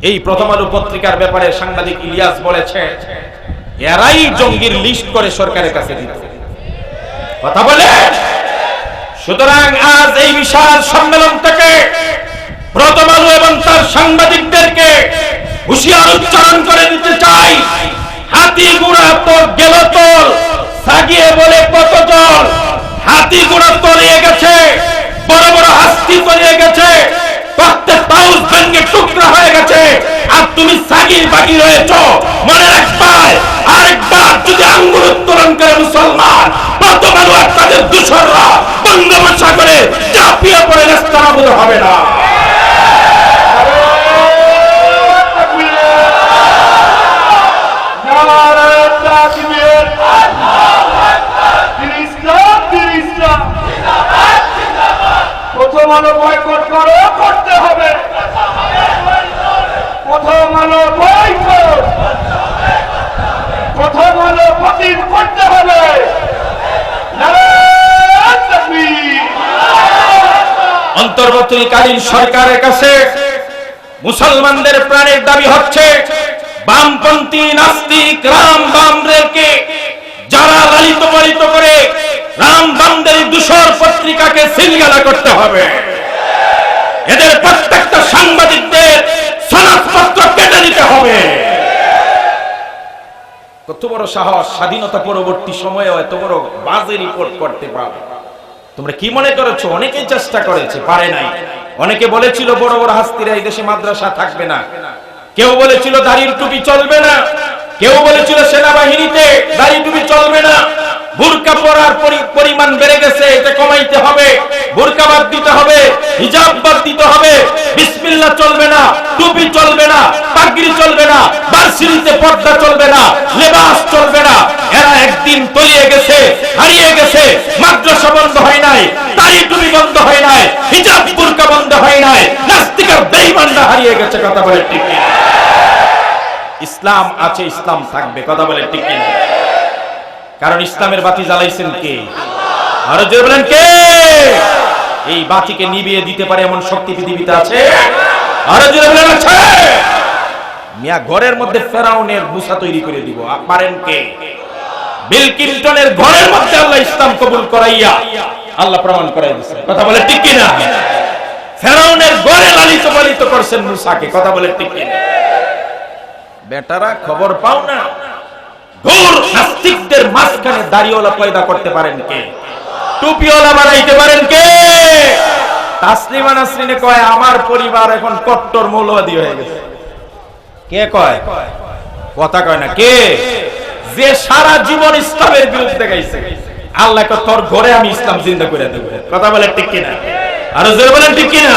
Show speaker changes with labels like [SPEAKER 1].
[SPEAKER 1] এই প্রথম আলো পত্রিকার ব্যাপারে সাংবাদিক ইলিয়াস বলেছে এরাই জঙ্গির লিস্ট করে সরকারের কাছে দিত কথা বলে। সুতরাং আজ এই বিশাল সম্মেলন থেকে প্রথম আলো এবং তার সাংবাদিকদেরকে হুঁশিয়ার উচ্চারণ করে দিতে চাই, হাতি গুড়া তো গেল তোল, সাগিয়ে বলে কত জল। হাতি গুড়া তলিয়ে গেছে, বড় বড় হাস্তি তলিয়ে গেছে, প্রত্যেক পাউস ভেঙে টুকরা হয়ে গেছে, আর তুমি সাগির বাকি রয়েছ। মনে রাখবাই, আরেকবার যদি আঙ্গুল উত্তোলন করে মুসলমান, প্রথম আলো আর তাদের দূষররা বঙ্গোপসাগরে চাপিয়ে পড়ে নেস্তানাবুদ হবে না।
[SPEAKER 2] প্রথম আলো বয়কট করো, করতে হবে। প্রথম আলো বয়কট, প্রথম আলো বাতিল করতে হবে।
[SPEAKER 1] অন্তর্বর্তীকালীন সরকারের কাছে মুসলমানদের প্রাণের দাবি হচ্ছে বামপন্থী নাস্তিক রাম বামদেরকে যারা লালিত পালিত করে রাম বামদের দূষর পত্রিকাকে সিলগালা করতে হবে। এদের প্রত্যেকটা সাংবাদিকদের সনদপত্র কেটে দিতে হবে। কত বড় সাহস, স্বাধীনতা পরবর্তী সময়েও এত বড় বাজে রিপোর্ট করতে পারে। তোমরা কি মনে করেছো অনেকেই চেষ্টা করেছে, পারে নাই। অনেকে বলেছিল বড় বড় হাস্তিরা এই দেশে মাদ্রাসা থাকবে না, কেউ বলেছিল দাড়ির টুপি চলবে না, কেউ বলেছিল সেনাবাহিনীতে দাড়ি টুপি চলবে না, বুরকা পরার পরিমাণ বেড়ে গেছে, এটা কমাইতে হবে, বুরকা বাদ দিতে হবে, হিজাব বাদ দিতে হবে, বিসমিল্লাহ চলবে না, টুপি চলবে না, পাগড়ি চলবে না, ভার্সিটিতে পর্দা চলবে না, লেবাস চলবে না। এরা একদিন তলিয়ে গেছে, হারিয়ে গেছে। মাদ্রাসা বন্ধ হয় নাই, দাড়ি টুপি বন্ধ হয় নাই, হিজাব বুরকা বন্ধ হয় নাই, নাস্তিক আর বেঈমানরা হারিয়ে গেছে। কথা বলে ঠিক কিনা? ইসলাম আছে, ইসলাম থাকবে। কথা বলে ঠিক কিনা? কারণ ইসলামের বাতি জ্বালাইছেন কে? আরো জোরে বলেন কে? এই বাতিকে নিভিয়ে দিতে পারে এমন শক্তি পৃথিবীতে আছে? আরো জোরে বলেন আছে? মিয়া ঘরের মধ্যে ফেরাউনের মুসা তৈরি করে দিব, পারেন কে? বিল ক্লিনটনের ঘরের মধ্যে আল্লাহ ইসলাম কবুল করাইয়া আল্লাহ প্রমাণ করাই দিয়েছে। কথা বলে ঠিক কিনা? ফেরাউনের ঘরে লালিত পালিত করছেন মুসাকে। কথা বলে ঠিক কিনা? বেটারা খবর পাও না, ঘোর নাস্তিকদের মাঝখানে দাড়িওয়ালা পয়দা করতে পারেন কে? টুপিওয়ালা বানাইতে পারেন কে? তাসলিমা নাসরিনে কয় আমার পরিবার এখন কট্টর মৌলবাদী হয়ে গেছে। কে কয়? কথা কয় না কে? যে সারা জীবন ইসলামের বিরুদ্ধে গাইছে। আল্লাহ কয় তোর ঘরে আমি ইসলাম জিন্দা করে দেব। কথা বলে ঠিক কিনা? আরো জোরে বলেন ঠিক কিনা?